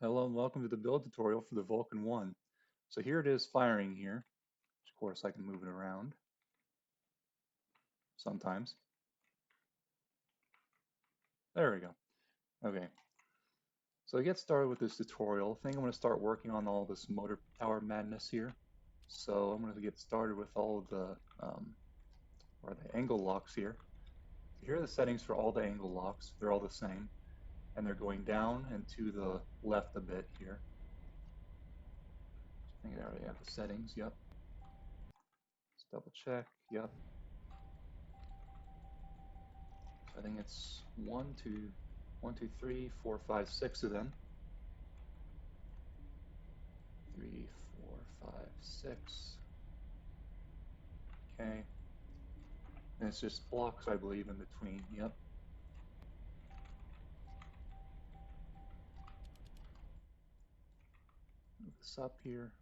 Hello and welcome to the build tutorial for the VKN-1. So here it is firing here. Of course I can move it around sometimes. There we go. Okay, so to get started with this tutorial, I think I'm going to start working on all this motor power madness here. So I'm going to get started with all of the angle locks here. Here are the settings for all the angle locks. They're all the same, and they're going down and to the left a bit here. I think I already have the settings. Yep. Let's double check. Yep. I think it's 1, 2, 3, 4, 5, 6 of them. 3, 4, 5, 6. Okay. And it's just blocks, I believe, in between. Yep. Move this up here.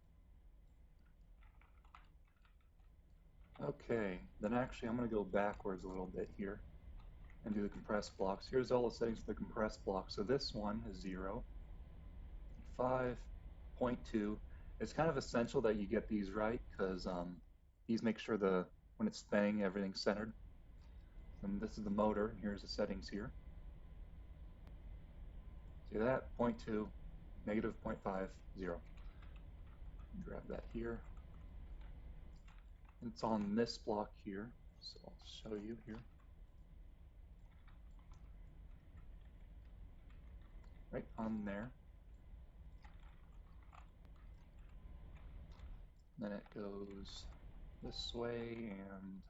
Okay. Then actually, I'm going to go backwards a little bit here and do the compressed blocks. Here's all the settings for the compressed block. So this one is 0, 5.2. It's kind of essential that you get these right because these make sure when it's spinning, everything's centered. And this is the motor, and here's the settings here. See that? 0.2, negative 0.5, 0. Grab that here. It's on this block here, so I'll show you here. Right on there. Then it goes this way and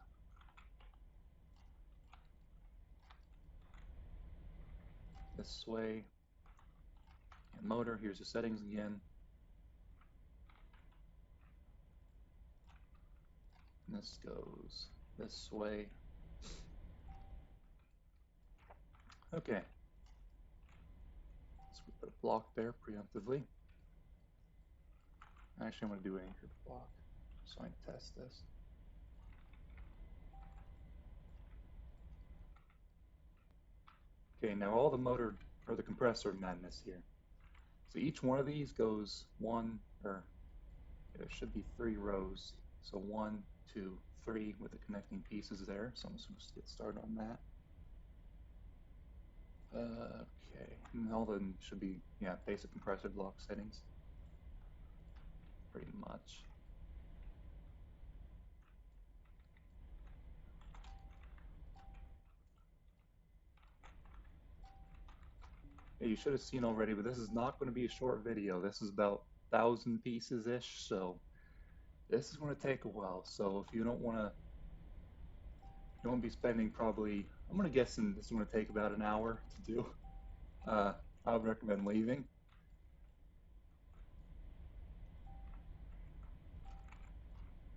this way. And motor, here's the settings again. And this goes this way. Okay. So we put a block there preemptively. Actually, I'm going to do an anchored block so I can test this. Okay, now all the motor or the compressor madness here. So each one of these goes there should be 3 rows. So 1, 2, 3 with the connecting pieces there. So I'm just going to get started on that. Okay, and all of them should be, basic compressor block settings. Pretty much. Yeah, you should have seen already, but this is not going to be a short video. This is about 1,000 pieces-ish, so this is going to take a while. So if you don't want to be spending probably, I'm going to guess this is going to take about an hour to do. I would recommend leaving.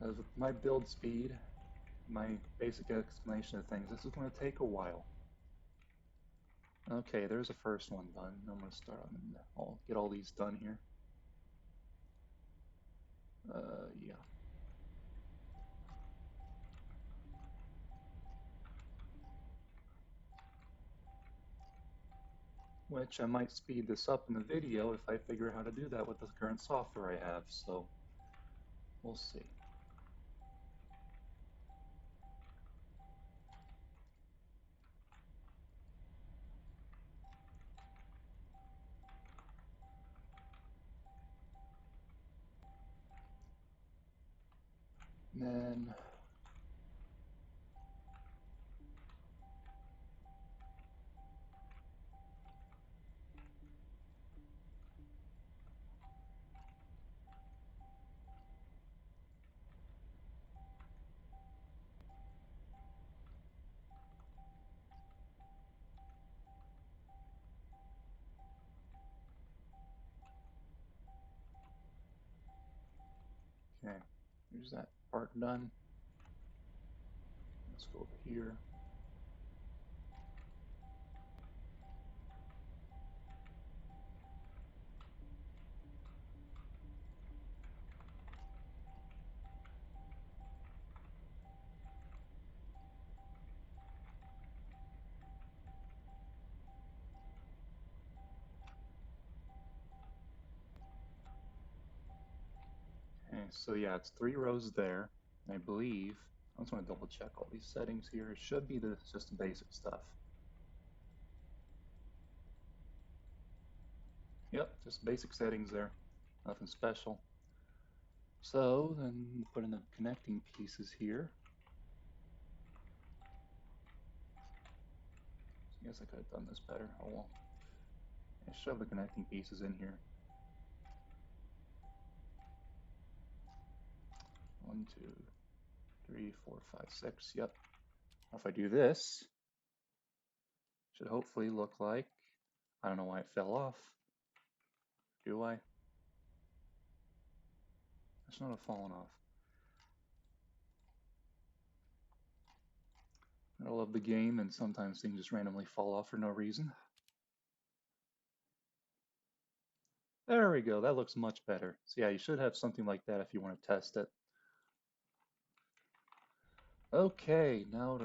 As with my build speed, my basic explanation of things, this is going to take a while. Okay, there's the first one done. I'm going to start on, I'll get all these done here. Yeah. Which I might speed this up in the video if I figure out how to do that with the current software I have, so we'll see. And then okay, here's that part done. Let's go over here. so yeah, it's 3 rows there. And I believe, I just want to double check all these settings here. It should be just the basic stuff. Yep, just basic settings there. Nothing special. So then put in the connecting pieces here. I guess I could have done this better. Oh well. I shove the connecting pieces in here. 1, 2, 3, 4, 5, 6. Yep. If I do this, should hopefully look like, I don't know why it fell off. Do I? It should not have fallen off. I love the game, and sometimes things just randomly fall off for no reason. There we go. That looks much better. So yeah, you should have something like that if you want to test it. Okay, now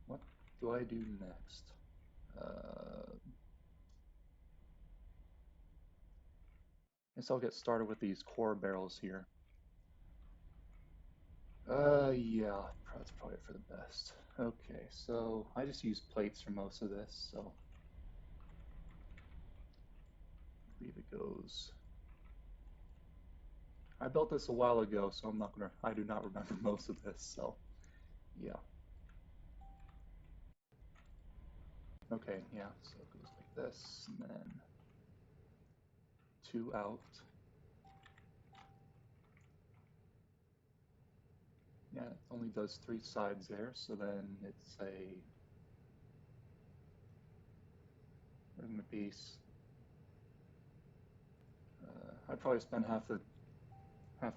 what do I do next? Guess I'll get started with these core barrels here. Yeah, that's probably for the best. Okay, so I just use plates for most of this, so I believe it goes. I built this a while ago, so I do not remember most of this, so yeah. Okay, yeah, so it goes like this, and then 2 out. Yeah, it only does 3 sides there, so then it's a where's my piece? I'd probably spend half the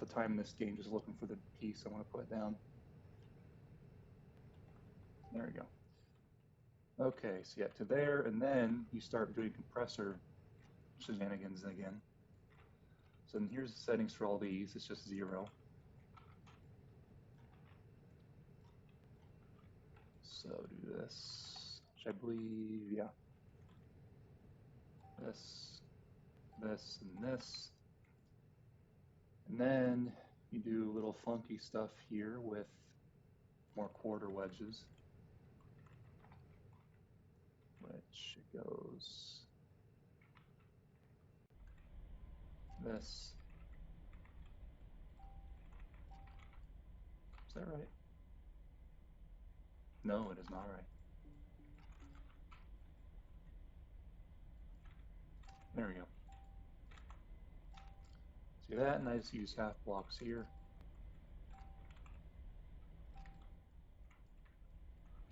time in this game just looking for the piece I want to put down. There we go. Okay, so yeah, to there, and then you start doing compressor shenanigans again. So then here's the settings for all these. It's just 0. So do this, which I believe, yeah. This, and this. And then you do little funky stuff here with more quarter wedges, which goes this. Is that right? No, it is not right. There we go. See that? And I just use half blocks here.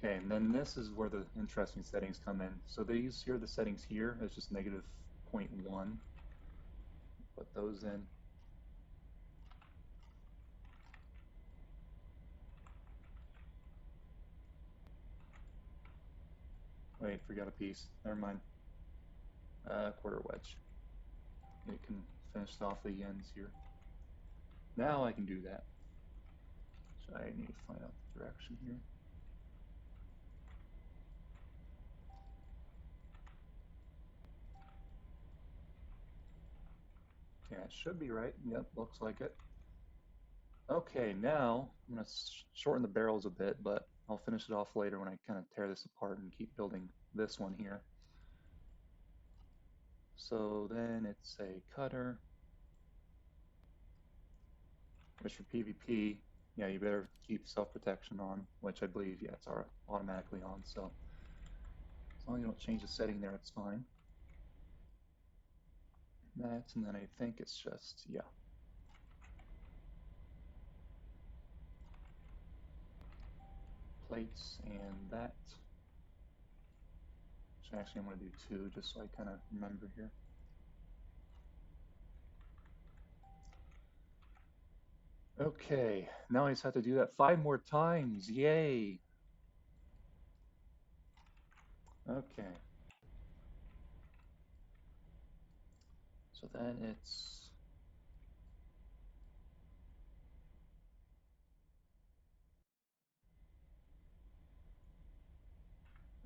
Okay, and then this is where the interesting settings come in. So these here, the settings here, is just negative 0.1. Put those in. Wait, forgot a piece. Never mind. Quarter wedge. It can finish off the ends here. Now I can do that. So I need to find out the direction here. Yeah, it should be right. Yep, looks like it. Okay, now I'm going to shorten the barrels a bit, but I'll finish it off later when I kind of tear this apart and keep building this one here. So then it's a cutter, which for PvP, yeah, you better keep self-protection on, which I believe, yeah, it's automatically on, so as long as you don't change the setting there, it's fine. That, and then I think it's just, yeah. Plates and that. So actually I'm going to do 2 just so I kind of remember here. Okay, now I just have to do that 5 more times. Yay! Okay. So then it's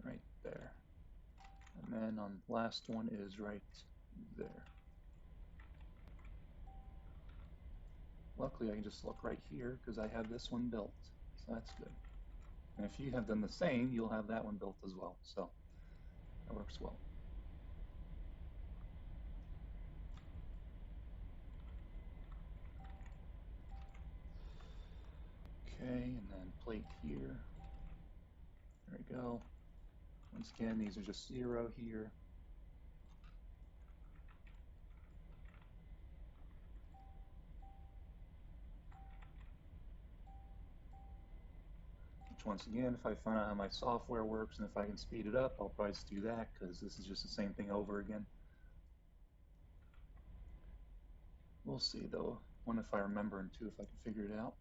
right there. And then on last one is right there. Luckily, I can just look right here because I have this one built, so that's good. And if you have done the same, you'll have that one built as well, so that works well. Okay, and then plate here. There we go. Once again, these are just 0 here. Which once again, if I find out how my software works and if I can speed it up, I'll probably just do that because this is just the same thing over again. We'll see though. One, if I remember, and two, if I can figure it out.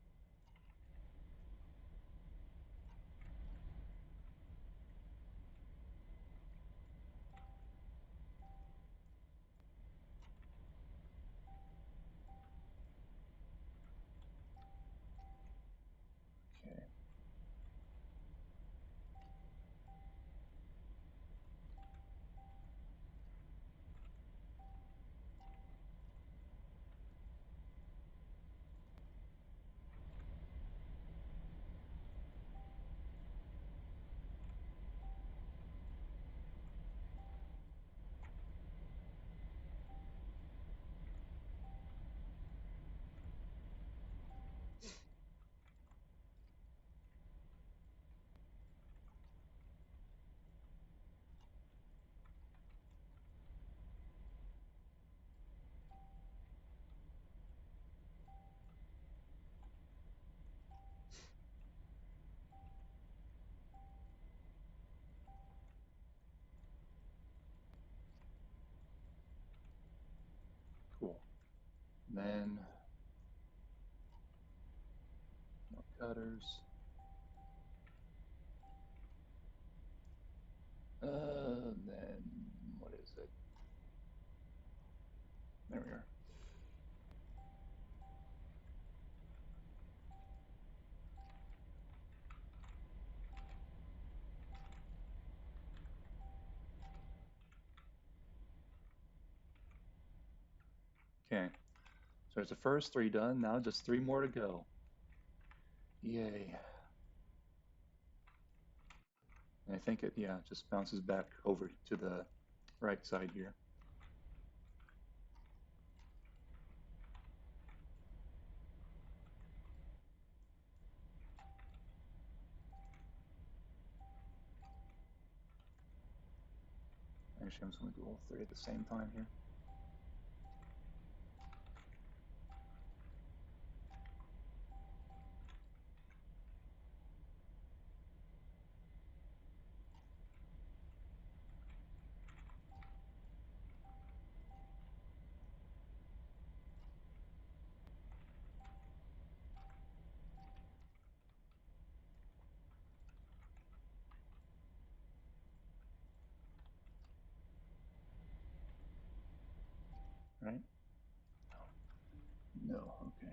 Okay. Cool. And then more cutters. Then what is it? There we are. Okay. So there's the first 3 done. Now just 3 more to go. Yay. And I think it, yeah, just bounces back over to the right side here. Actually, I'm just going to do all 3 at the same time here. Right? No, okay.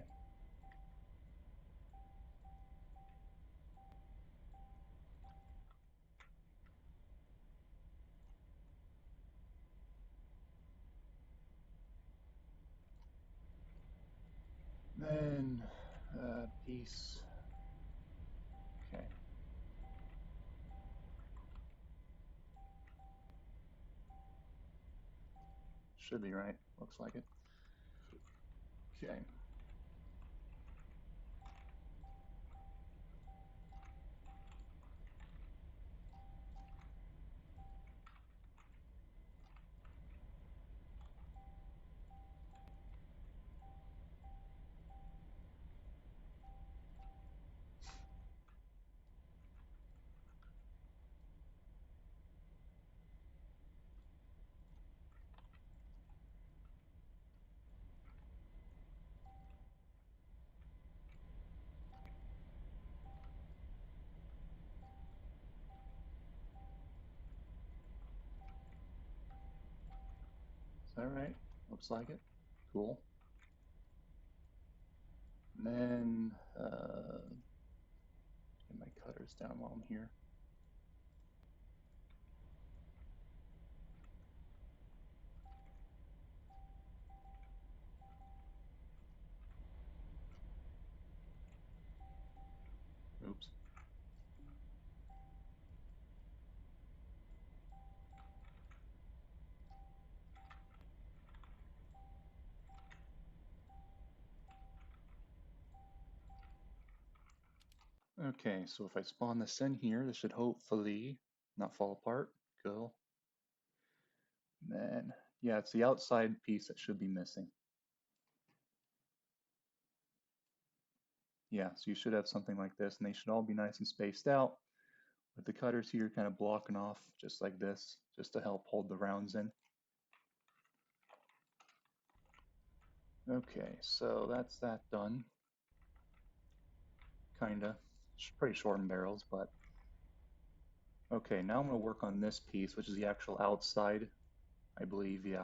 Then piece. Okay. Should be right. Looks like it. Okay. Is that right? Looks like it. Cool. And then get my cutters down while I'm here. Okay, so if I spawn this in here, this should hopefully not fall apart. Go. Then, yeah, it's the outside piece that should be missing. Yeah, so you should have something like this, and they should all be nice and spaced out, with the cutters here kind of blocking off, just like this, just to help hold the rounds in. Okay, so that's that done. Kinda. Pretty short in barrels, but okay, now I'm going to work on this piece, which is the actual outside, I believe, yeah.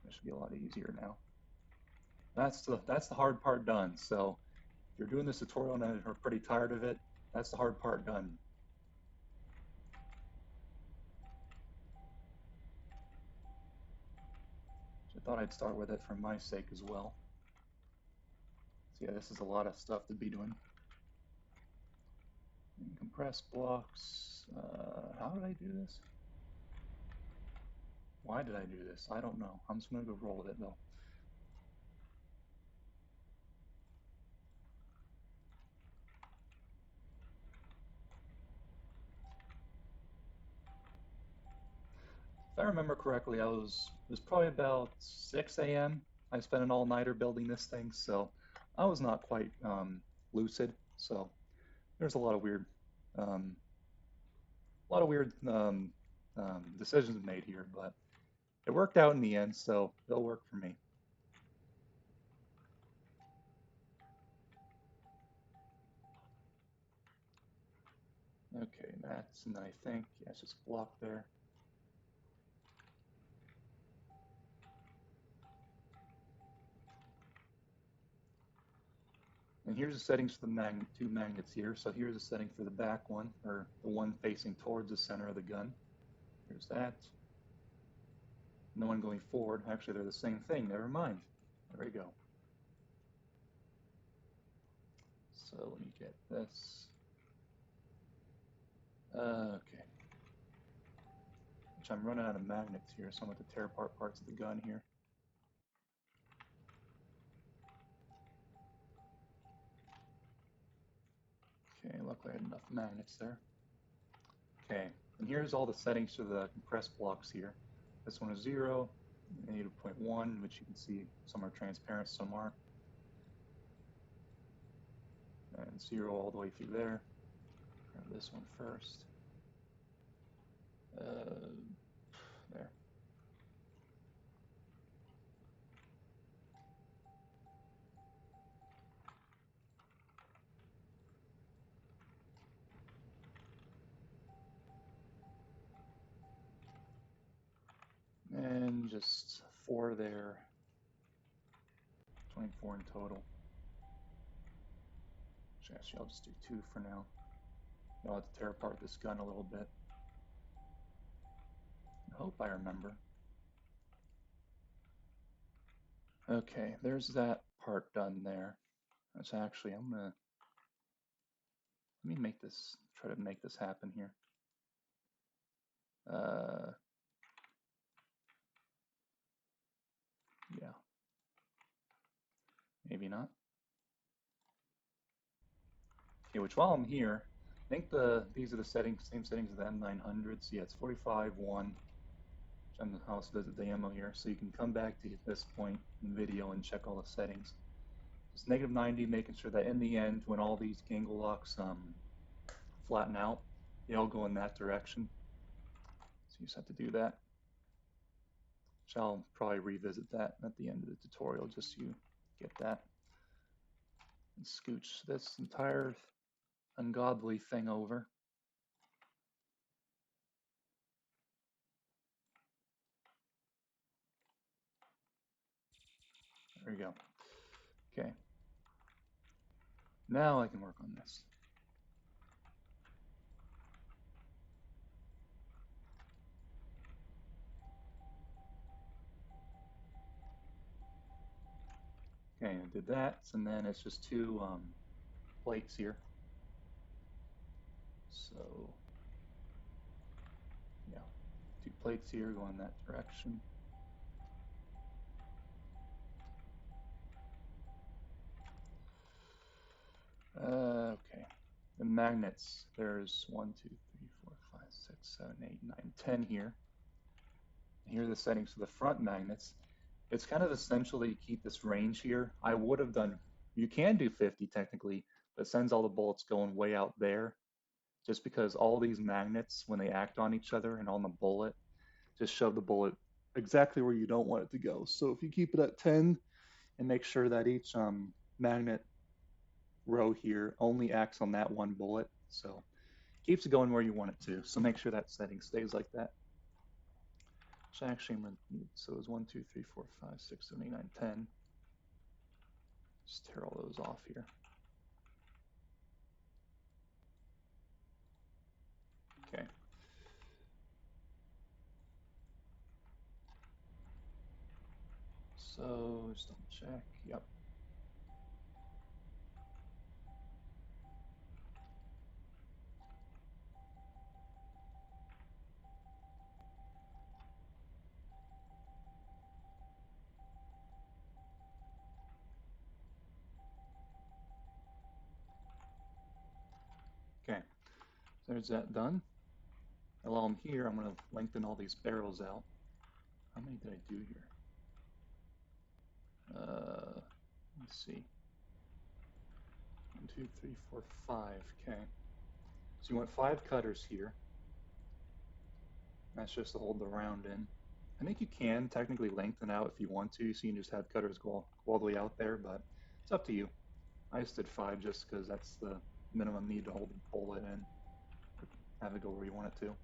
This should be a lot easier now. That's the hard part done. So if you're doing this tutorial and are pretty tired of it, that's the hard part done. So I thought I'd start with it for my sake as well. So yeah, this is a lot of stuff to be doing. And compress blocks. How did I do this? Why did I do this? I don't know. I'm just going to go roll with it though. If I remember correctly, it was probably about 6 a.m. I spent an all-nighter building this thing, so I was not quite lucid. So there's um, a lot of weird decisions made here, but it worked out in the end, so it'll work for me. Okay, that's, and I think, yeah, it's just blocked there. And here's the settings for the two magnets here. So here's the setting for the back one, or the one facing towards the center of the gun. Here's that. And the one going forward, actually they're the same thing, never mind. There we go. So let me get this. Okay. Which I'm running out of magnets here, so I'm going to tear apart parts of the gun here. Okay, luckily I had enough magnets there. Okay, and here's all the settings for the compressed blocks here. This one is 0, -0.1, which you can see some are transparent, some aren't. And 0 all the way through there. Grab this one first. There. And just 4 there. 24 in total. Actually, I'll just do 2 for now. I'll have to tear apart this gun a little bit. I hope I remember. Okay, there's that part done there. That's actually, let me make this, try to make this happen here. Yeah, maybe not. Okay, which while I'm here, I think these are the settings, same settings as the M900. So yeah, it's 45.1. I'm the house visit the ammo here, so you can come back to this point in the video and check all the settings. It's -90, making sure that in the end, when all these gangle locks flatten out, they all go in that direction. So you just have to do that. Which I'll probably revisit that at the end of the tutorial, just so you get that. And scooch this entire ungodly thing over. There we go. Okay. Now I can work on this. Okay, I did that, and then it's just 2 plates here. So, yeah, 2 plates here going in that direction. Okay. The magnets, there's 1, 2, 3, 4, 5, 6, 7, 8, 9, 10 here. Here are the settings for the front magnets. It's kind of essential that you keep this range here. I would have done, you can do 50 technically, but it sends all the bullets going way out there just because all these magnets, when they act on each other and on the bullet, just shove the bullet exactly where you don't want it to go. So if you keep it at 10 and make sure that each magnet row here only acts on that one bullet, so keeps it going where you want it to. So make sure that setting stays like that. So actually, so it was 1, 2, 3, 4, 5, 6, 7, 8, 9, 10. Just tear all those off here. Okay. So just double check. Yep. Okay. So there's that done. While I'm here, I'm going to lengthen all these barrels out. How many did I do here? Let's see. 1, 2, 3, 4, 5. Okay. So you want 5 cutters here. That's just to hold the round in. I think you can technically lengthen out if you want to, so you can just have cutters go all the way out there, but it's up to you. I just did 5 just because that's the minimum need to hold the bullet in. Have it go where you want it to.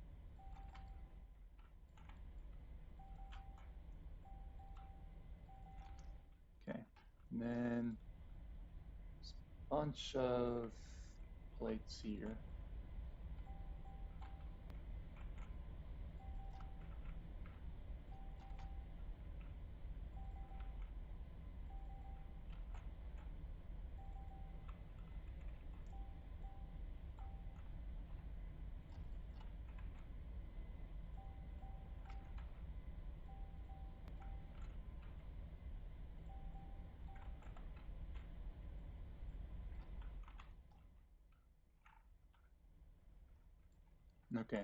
Okay. And then a bunch of plates here. Okay.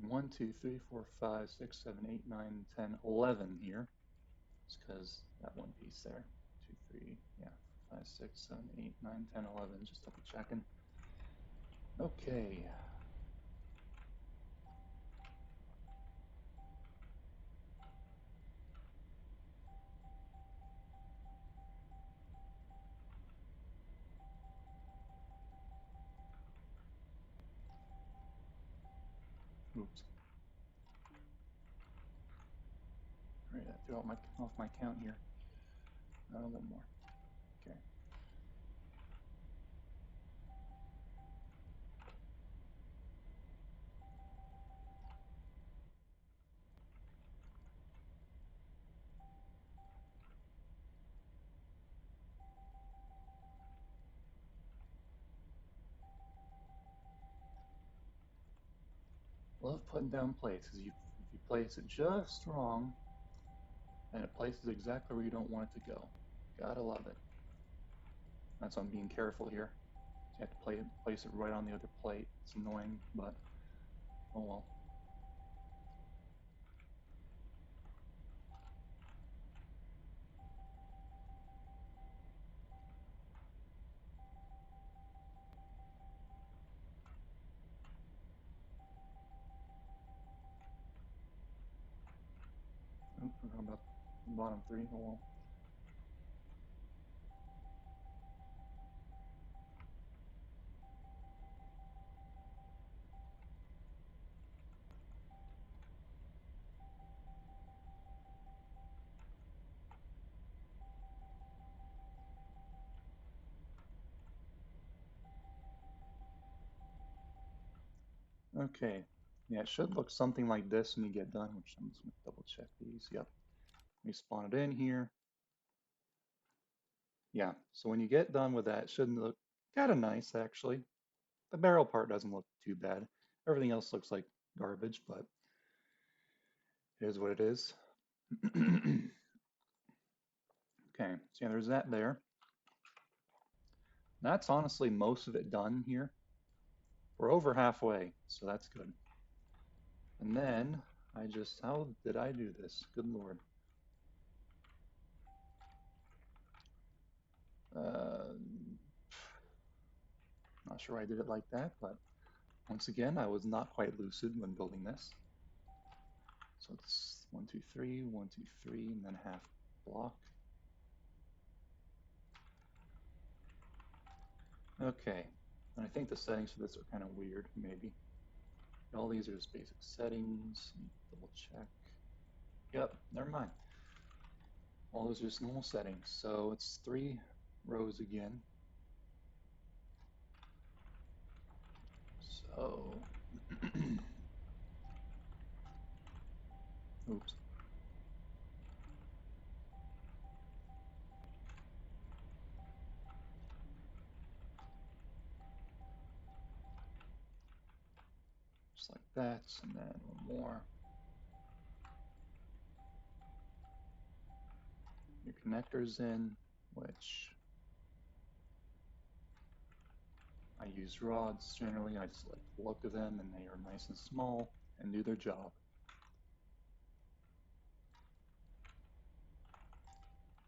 1, 2, 3, 4, 5, 6, 7, 8, 9, 10, 11 here. It's because that one piece there. 2, 3, yeah, 5, 6, 7, 8, 9, 10, 11. Just double checking. Okay. Oops. All right, that threw off my count here. A little more. Okay. Love putting down plates because if you place it just wrong, and it places exactly where you don't want it to go. Gotta love it. That's why I'm being careful here. You have to place it right on the other plate. It's annoying, but oh well. Oh, forgot about the bottom 3. Oh well. Okay. Yeah, it should look something like this when you get done, which I'm just going to double check these. Yep. Let me spawn it in here. Yeah, so when you get done with that, it should look kind of nice, actually. The barrel part doesn't look too bad. Everything else looks like garbage, but it is what it is. Okay, so yeah, there's that there. That's honestly most of it done here. We're over halfway, so that's good. And then how did I do this? Good Lord. Uh, Not sure I did it like that, but once again, I was not quite lucid when building this. So it's 1, 2, 3, 1, 2, 3, and then half block. Okay, and I think the settings for this are kind of weird, maybe. All these are just basic settings. Double check. Yep, never mind. All those are just normal settings. So it's 3 rows again. So, oops. Just like that, and then one more. Your connectors in, which I use rods generally. I just like the look of them, and they are nice and small and do their job.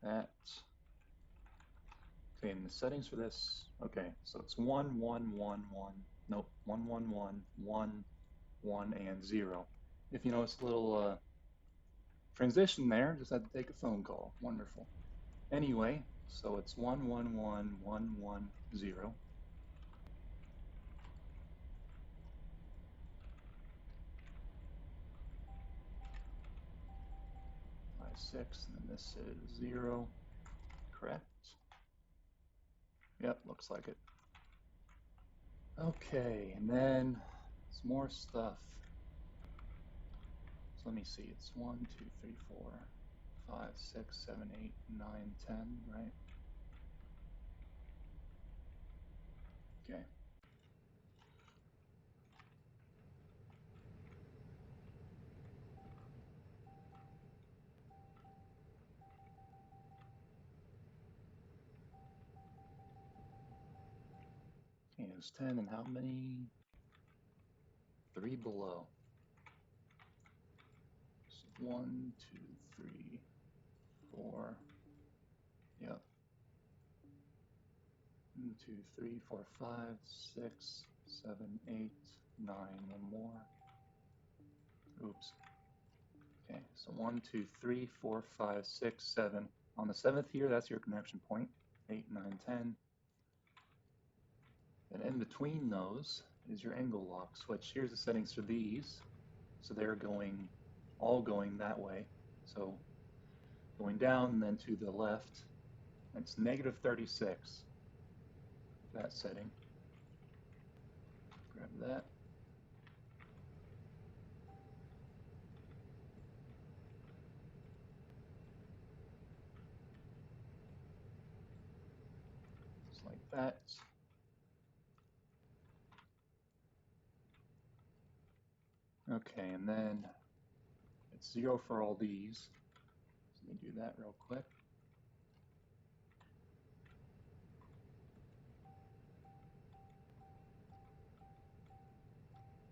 That. Okay, and the settings for this. Okay, so it's 1, 1, 1, 1. Nope, 1, 1, 1, 1, 1, and 0. If you notice a little transition there, just had to take a phone call. Wonderful. Anyway, so it's 1, 1, 1, 1, 1, 0. 5, 6, and then this is 0. Correct? Yep, looks like it. Okay, and then some more stuff. So let me see, it's 1, 2, 3, 4, 5, 6, 7, 8, 9, 10, right? Okay. Okay, it's 10, and how many? 3 below. So 1, 2, 3, 4. Yep. 1, 2, 3, 4, 5, 6, 7, 8, 9. One more. Oops. Okay, so 1, 2, 3, 4, 5, 6, 7. On the 7th here, that's your connection point. 8, 9, 10. And in between those is your angle lock switch. Here's the settings for these. So they're all going that way. So going down and then to the left, it's negative 36, that setting. Grab that. Just like that. Okay, and then it's 0 for all these. So let me do that real quick.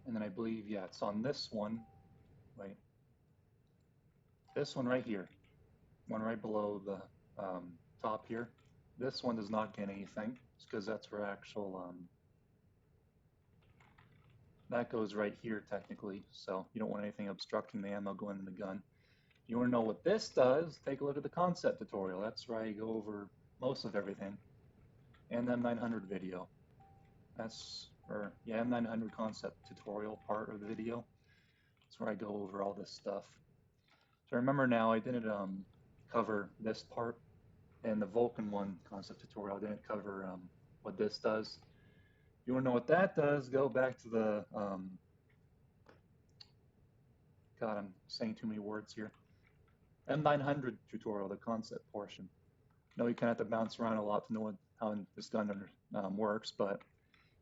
And then I believe, yeah, it's on this one. Wait. This one right here. One right below the top here. This one does not get anything. It's because that's for actual, that goes right here technically. So you don't want anything obstructing the ammo going in the gun. If you want to know what this does, take a look at the concept tutorial. That's where I go over most of everything. And the M900 video. M900 concept tutorial part of the video. That's where I go over all this stuff. So remember now, I didn't cover this part in the Vulcan 1 concept tutorial. I didn't cover what this does. If you want to know what that does, go back to the, God, I'm saying too many words here. M900 tutorial, the concept portion. I know you kind of have to bounce around a lot to know how this gun works, but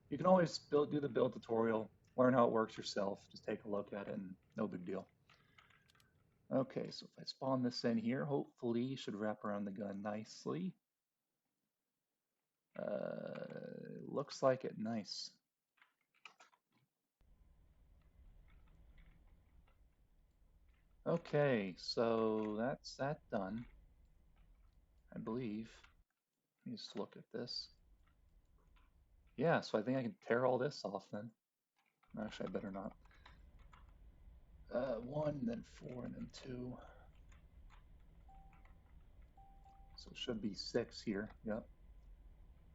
you can always do the build tutorial, learn how it works yourself, just take a look at it, and no big deal. Okay, so if I spawn this in here, hopefully it should wrap around the gun nicely. Looks like it. Nice. Okay, so that's that done, I believe. Let me just look at this. Yeah, so I think I can tear all this off then. Actually, I better not. 1, then 4, and then 2. So it should be 6 here. Yep.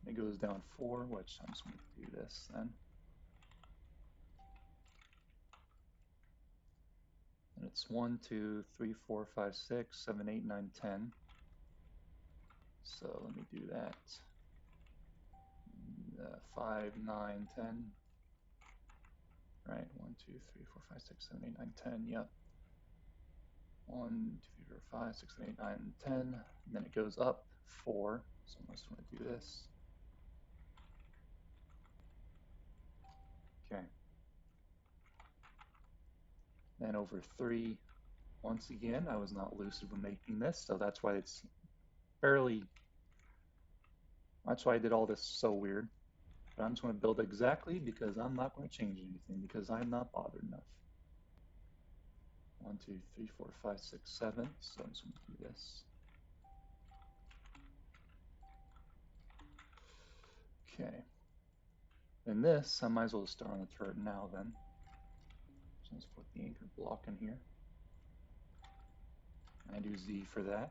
It goes down 4, which I'm just going to do this then. And it's 1, 2, 3, 4, 5, 6, 7, 8, 9, 10. So let me do that. 5, 9, 10. Right, 1, 2, 3, 4, 5, 6, 7, 8, 9, 10. Yep. 1, 2, 3, 4, 5, 6, 7, 8, 9, 10. And then it goes up 4. So I'm just going to do this. Okay. Then over 3. Once again, I was not lucid when making this, so that's why it's fairly. That's why I did all this so weird. But I'm just going to build exactly because I'm not going to change anything because I'm not bothered enough. 1, 2, 3, 4, 5, 6, 7. So I'm just going to do this. Okay. And this, I might as well start on the turret now then. So let's put the anchor block in here. I do Z for that.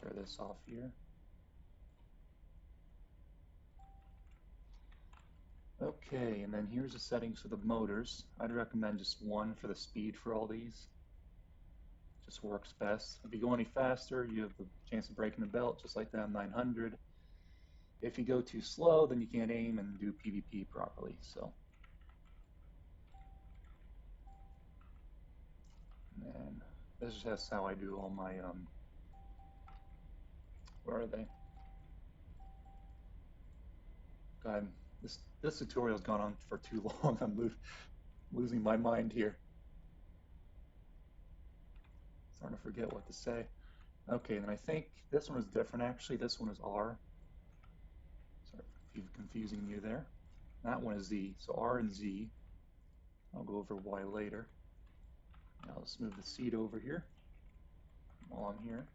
Tear this off here. Okay, and then here's the settings for the motors. I'd recommend just 1 for the speed for all these. Just works best. If you go any faster, you have the chance of breaking the belt, just like the M900. If you go too slow, then you can't aim and do PvP properly. So, and this is just how I do all my where are they? God, this tutorial's gone on for too long. I'm losing my mind here. Starting to forget what to say. Okay, and I think this one is different actually. This one is R. Sorry for confusing you there. That one is Z. So R and Z. I'll go over Y later. Now let's move the seat over here while I'm here.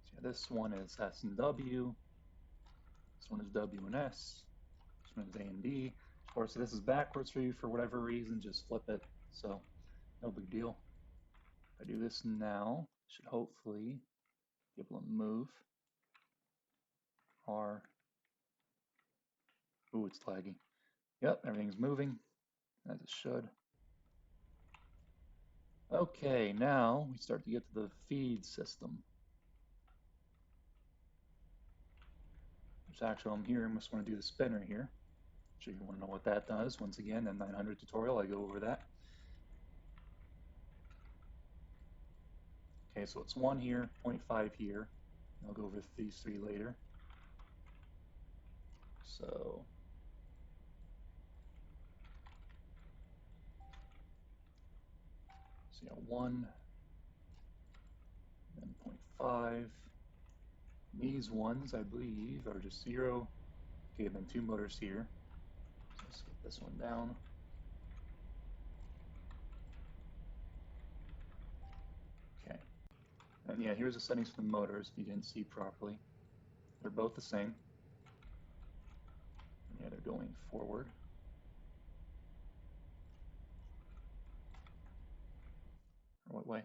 So yeah, this one is S and W. This one is W and S. This one is A and D. Of course, if this is backwards for you for whatever reason, just flip it. So no big deal. If I do this now, should hopefully be able to move. R. Ooh, it's laggy. Yep, everything's moving as it should. Okay, now we start to get to the feed system. Which actually I'm here, I just want to do the spinner here. Sure you want to know what that does. Once again, in 900 tutorial, I go over that. Okay, so it's 1 here, 0.5 here. I'll go over these 3 later. So yeah, 1, then 0.5. These ones, I believe, are just 0. Okay, then 2 motors here. So let's get this one down. Okay. And yeah, here's the settings for the motors if you didn't see properly. They're both the same. Yeah, they're going forward. Or what way?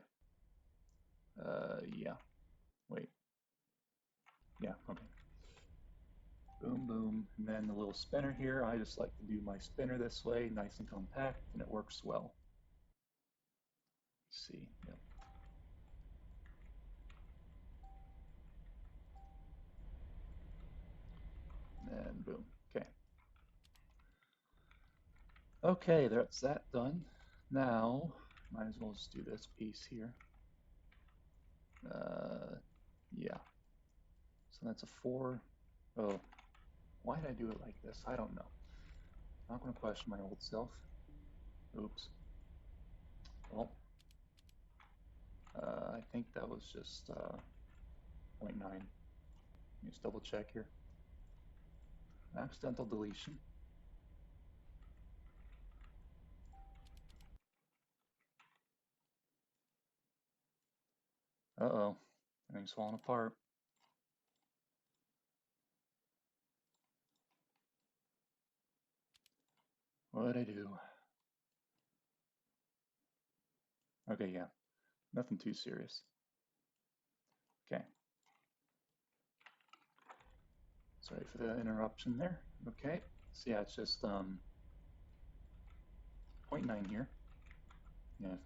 Yeah. Wait. Yeah, okay. Boom, boom. And then the little spinner here, I just like to do my spinner this way, nice and compact, and it works well. Let's see. Yep. And boom. Okay. Okay, that's that done. Now, might as well just do this piece here. Yeah. So that's a 4. Oh, why did I do it like this? I don't know. I'm not going to question my old self. Oops. Well, I think that was just 0.9. Just double check here. Accidental deletion. Uh-oh, everything's falling apart. What'd I do? Okay, yeah, nothing too serious. Okay. Sorry for the interruption there. Okay, so yeah, it's just 0.9 here. Yeah,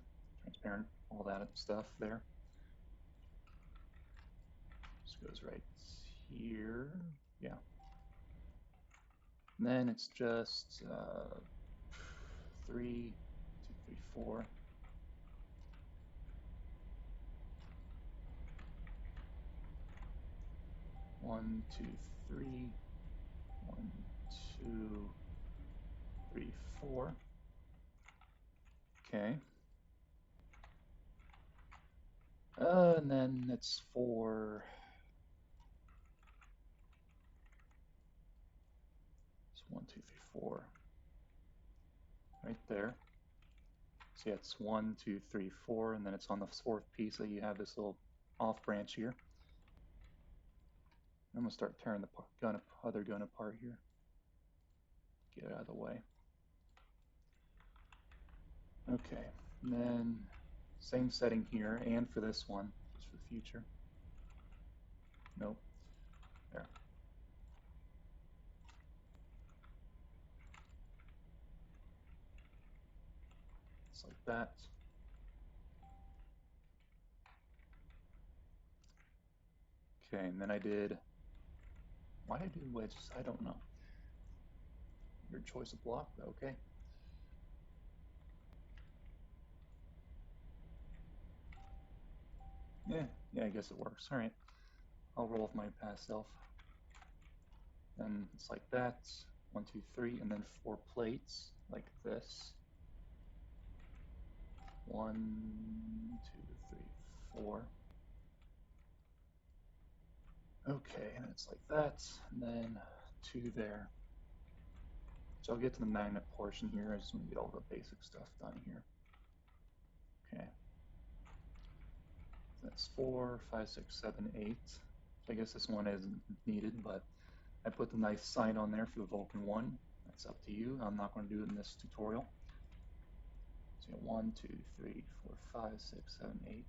transparent, all that stuff there. Just goes right here. Yeah. And then it's just 3, 2, 3, 4. 1, 2, 3. 1, 2, 3, 4. Okay. And then it's 4. It's 1, 2, 3, 4. Right there. So yeah, it's 1, 2, 3, 4, and then it's on the fourth piece. So you have this little off branch here. I'm gonna start tearing the other gun apart here. Get it out of the way. Okay, and then same setting here, and for this one, just for the future. Nope. There. Just like that. Okay, and then I did. Why did I do wedges? I don't know. Your choice of block, but okay. Yeah, I guess it works. All right, I'll roll with my past self. And it's like that. 1, 2, 3, and then 4 plates like this. 1, 2, 3, 4. Okay, and it's like that, and then 2 there. So I'll get to the magnet portion here. I just want to get all the basic stuff done here. Okay. That's 4, 5, 6, 7, 8. So I guess this one isn't needed, but I put the nice sign on there for the Vulcan 1. That's up to you. I'm not going to do it in this tutorial. So 1, 2, 3, 4, 5, 6, 7, 8.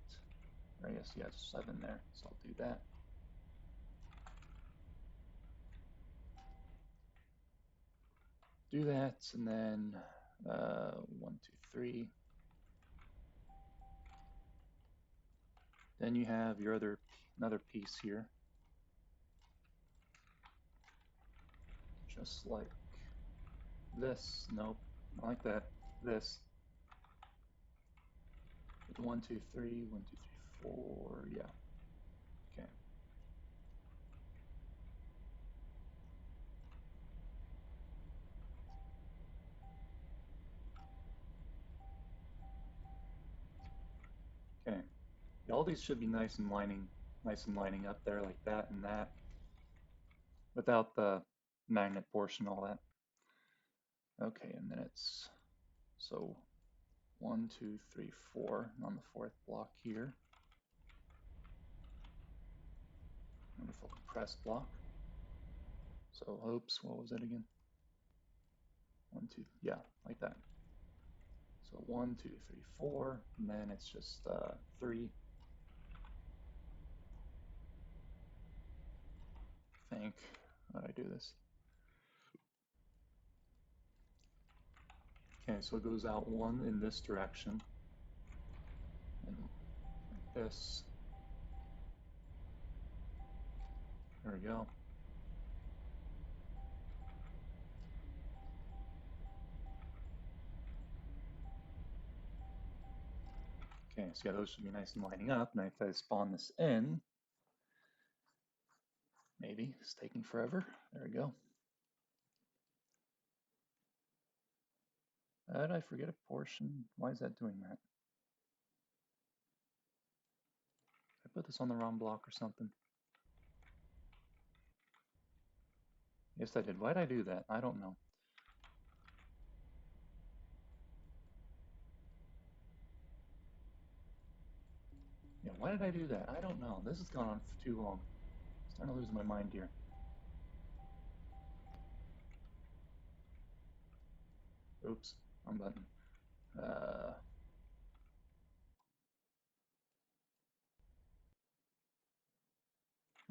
Or I guess, yeah, 7 there. So I'll do that. Do that, and then 1, 2, 3. Then you have your another piece here, just like this. Nope, not like that. This. 1, 2, 3. 1, 2, 3, 4. Yeah. Okay. Okay. Yeah, all these should be nice and lining up there like that and that, without the magnet portion, all that. Okay, and then it's so 1, 2, 3, 4 on the fourth block here. Wonderful compressed block. So, oops, what was it again? 1, 2, yeah, like that. So 1, 2, 3, 4, and then it's just 3. I think. How did I do this? Okay, so it goes out 1 in this direction, and like this. There we go. Okay, so yeah, those should be nice and lining up. And if I spawn this in, maybe it's taking forever. There we go. Did I forget a portion? Why is that doing that? Did I put this on the wrong block or something? Yes, I did. Why'd I do that? I don't know. Yeah, why did I do that? I don't know. This has gone on for too long. I'm starting to lose my mind here. Oops, wrong button.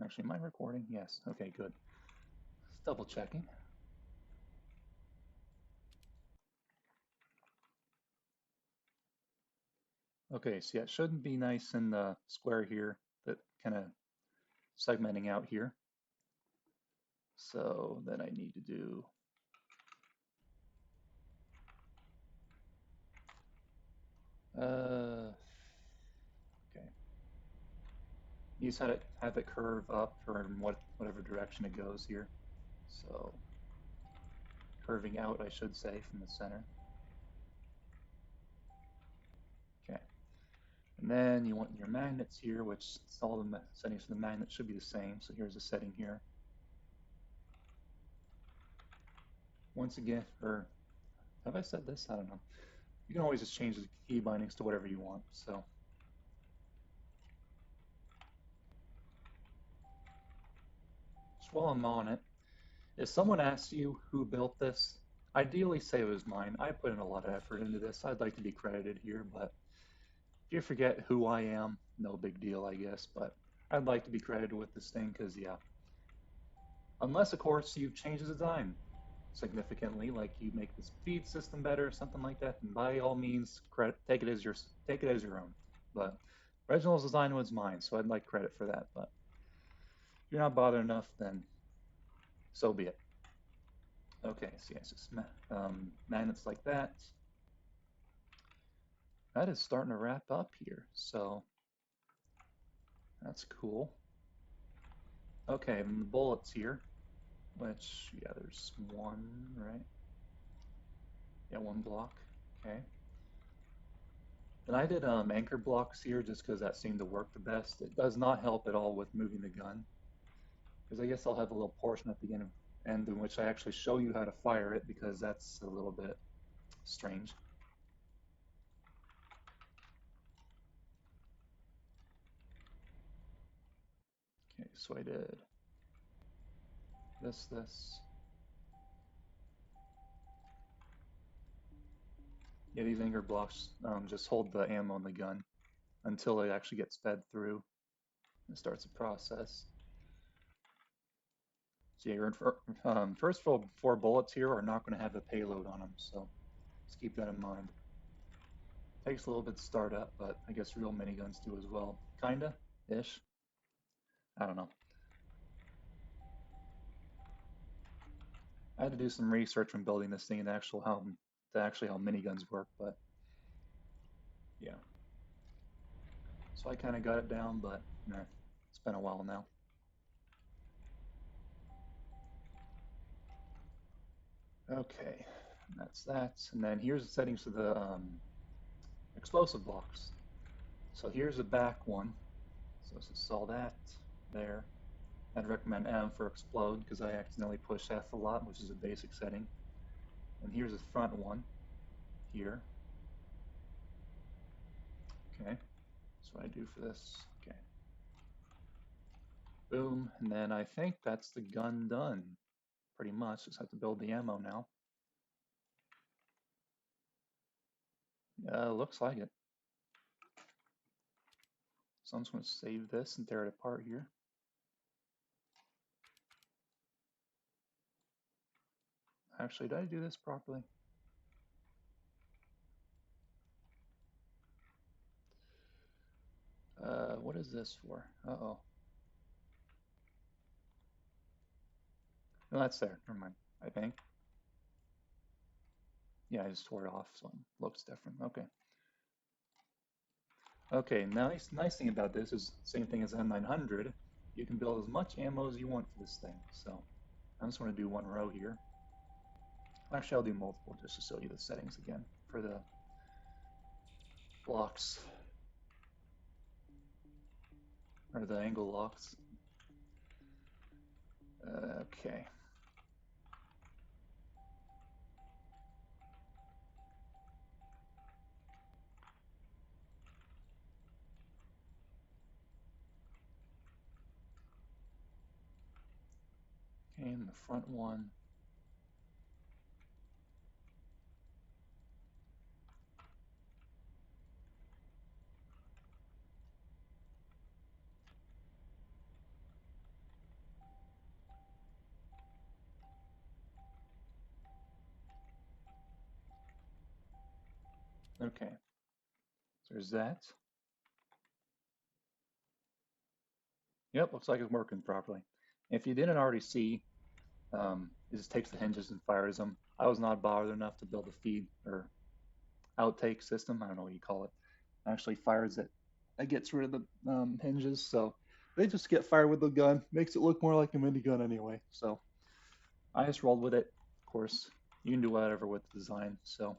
Actually, am I recording? Yes. Okay, good. Just double checking. Okay, so yeah, it shouldn't be nice in the square here, that kind of segmenting out here. So then I need to do okay. You just have it curve up or in whatever direction it goes here. So curving out, I should say, from the center. Okay. And then you want your magnets here, which all the settings for the magnet should be the same. So here's a setting here. Once again, or have I said this? I don't know. You can always just change the key bindings to whatever you want. So just while I'm on it, if someone asks you who built this, ideally say it was mine. I put in a lot of effort into this. I'd like to be credited here, but if you forget who I am, no big deal, I guess. But I'd like to be credited with this thing because, yeah, unless, of course, you change the design significantly, like you make this feed system better or something like that, then by all means, take it as your own. But original design was mine, so I'd like credit for that. But if you're not bothered enough, then so be it. Okay, so yes, just magnets like that. That is starting to wrap up here, so that's cool. Okay, and the bullets here, which, yeah, there's one, right? Yeah, one block. Okay. And I did anchor blocks here just because that seemed to work the best. It does not help at all with moving the gun, because I guess I'll have a little portion at the end in which I actually show you how to fire it, because that's a little bit strange. Okay, so I did this. Yeah, these anchor blocks just hold the ammo in the gun until it actually gets fed through and starts the process. So yeah, your first four bullets here are not going to have a payload on them, so just keep that in mind. Takes a little bit to start up, but I guess real miniguns do as well. Kinda, ish. I don't know. I had to do some research when building this thing and actually how miniguns work, but yeah. So I kind of got it down, but it's been a while now. Okay, that's that. And then here's the settings for the explosive blocks. So here's the back one. So let's install that there. I'd recommend M for explode because I accidentally push F a lot, which is a basic setting. And here's the front one here. Okay, that's what I do for this. Okay, boom. And then I think that's the gun done. Pretty much, just have to build the ammo now. Looks like it. So I'm just going to save this and tear it apart here. Actually, did I do this properly? What is this for? Uh-oh. No, that's there. Never mind, I think. Yeah, I just tore it off, so it looks different. Okay. Okay, nice thing about this is same thing as M900. You can build as much ammo as you want for this thing. So I just want to do one row here. Actually, I'll do multiple just to show you the settings again for the blocks, or the angle locks. Okay. Okay, and the front one. Okay, so there's that. Yep, looks like it's working properly. If you didn't already see, it just takes the hinges and fires them. I was not bothered enough to build a feed or outtake system. I don't know what you call it. Actually fires it. It gets rid of the hinges, so they just get fired with the gun. Makes it look more like a minigun anyway. So I just rolled with it. Of course, you can do whatever with the design, so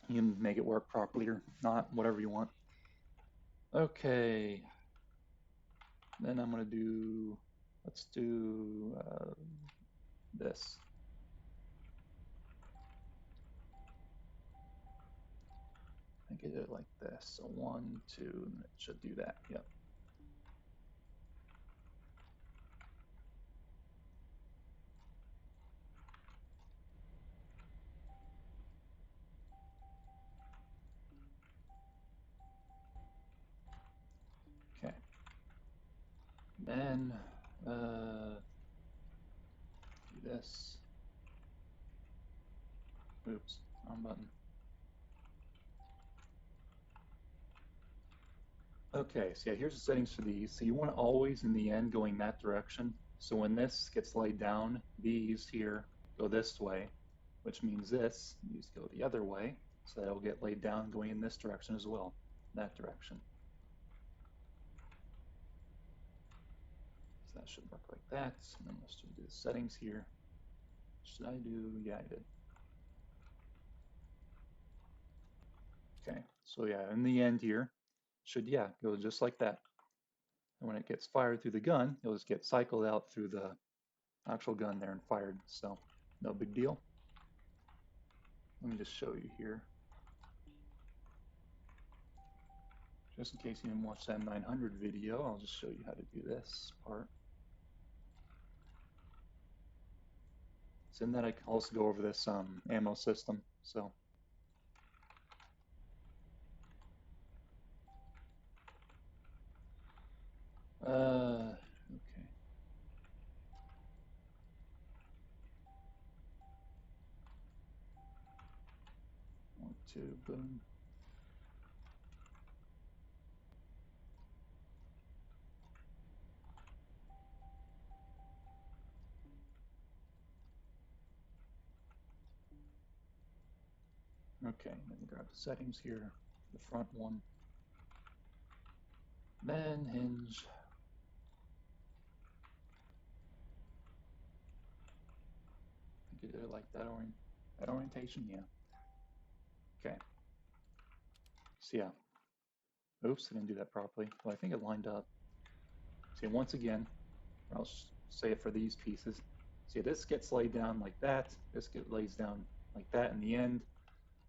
you can make it work properly or not, whatever you want. Okay, then I'm gonna do. Let's do this. I get it like this. So 1, 2, and it should do that. Yep. Okay. Then do this. Oops, wrong button. Okay, so yeah, here's the settings for these. So you want to always in the end going that direction. So when this gets laid down, these here go this way, which means these go the other way. So that'll get laid down going in this direction as well, that direction. So that should work like that. And then let's just do the settings here. Should I do? Yeah, I did. Okay, so yeah, in the end here, should, yeah, go just like that. And when it gets fired through the gun, it'll just get cycled out through the actual gun there and fired. So no big deal. Let me just show you here. Just in case you didn't watch that 900 video, I'll just show you how to do this part. So in that I can also go over this ammo system. So okay. 1, 2, boom. Okay, let me grab the settings here. The front one. Then hinge. I think I did it like that orientation, yeah. Okay. So yeah. Oops, I didn't do that properly. Well, I think it lined up. See, once again, I'll say it for these pieces. See, this gets laid down like that. This gets lays down like that in the end.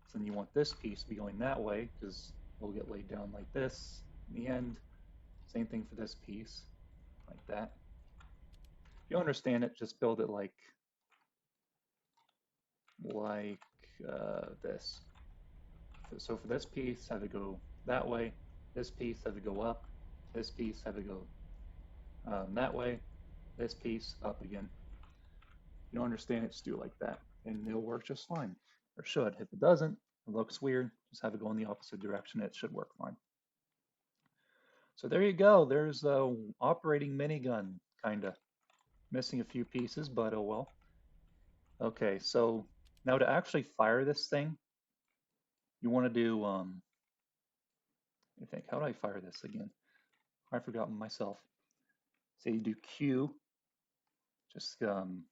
So then you want this piece to be going that way because it'll get laid down like this in the end. Same thing for this piece, like that. If you understand it, just build it like this. So for this piece, have it go that way. This piece have to go up. This piece have to go that way. This piece up again. If you don't understand it, just do it like that, and it'll work just fine. Or should. If it doesn't, it looks weird, just have it go in the opposite direction. It should work fine. So there you go. There's a operating minigun, kinda. Missing a few pieces, but oh well. Okay, so now to actually fire this thing, you want to do, I think, how do I fire this again? I've forgotten myself. So you do Q, just can't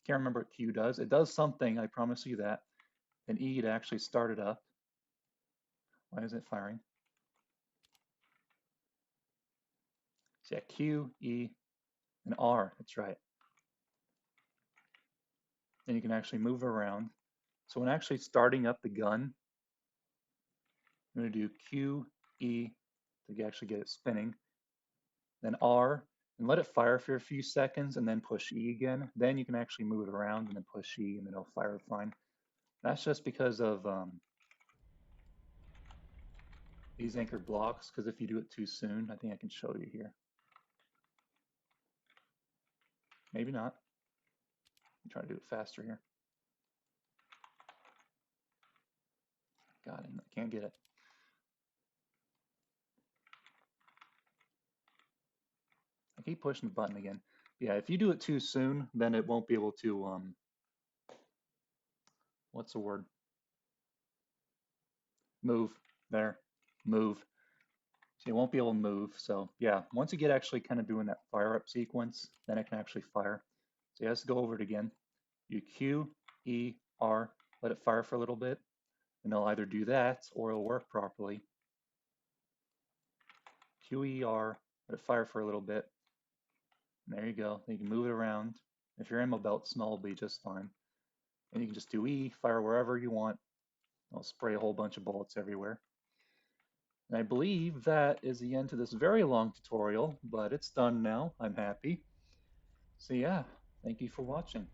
remember what Q does. It does something, I promise you that. And E to actually start it up. Why is it firing? So yeah, Q, E, and R, that's right. Then you can actually move around. So when actually starting up the gun, I'm going to do Q, E to actually get it spinning. Then R and let it fire for a few seconds and then push E again. Then you can actually move it around and then push E and then it'll fire fine. That's just because of these anchored blocks, because if you do it too soon, I think I can show you here. Maybe not. I'm trying to do it faster here. Got it. I can't get it. I keep pushing the button again. Yeah, if you do it too soon, then it won't be able to, what's the word? Move. There. Move. So you won't be able to move. So yeah, once you get actually kind of doing that fire up sequence, then it can actually fire. So you have to go over it again. You Q, E, R, let it fire for a little bit, and it'll either do that or it'll work properly. Q, E, R, let it fire for a little bit. And there you go. Then you can move it around. If your ammo belt's small, it'll be just fine. And you can just do E, fire wherever you want. I'll spray a whole bunch of bullets everywhere. And I believe that is the end to this very long tutorial, but it's done now. I'm happy. So yeah, thank you for watching.